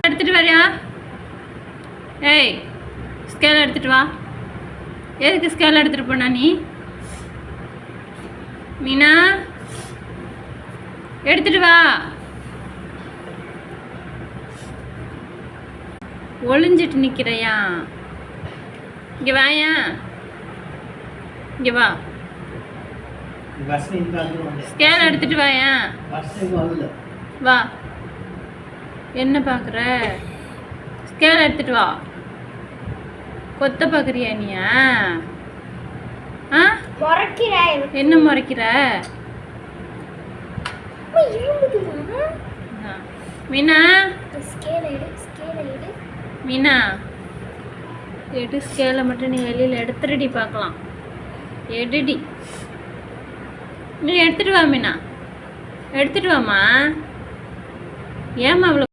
எடுத்துட்டு வரியா? ஏய், ஸ்கேல் எடுத்துட்டு வா. எதுக்கு ஸ்கேல் எடுத்துட்டு போனா நீ? மீனா, எடுத்துட்டு வா. ஒளிஞ்சிட்டு நிக்கிறையா? இங்க வாயா, இங்க வா. ஸ்கேல் எடுத்துட்டு வாயா. வா. என்ன பார்க்குற? ஸ்கேல் எடுத்துட்டு வா. கொத்த பார்க்குறியா நீயா? ஆ, என்ன முறைக்கிற? மீனா, மீனா, எடு ஸ்கேலை மட்டும் நீ வெளியில் எடுத்துடி பார்க்கலாம். எடுடி, நீ எடுத்துட்டு வா மீனா, எடுத்துட்டு வாம்மா. ஏம்மா அவ்வளோ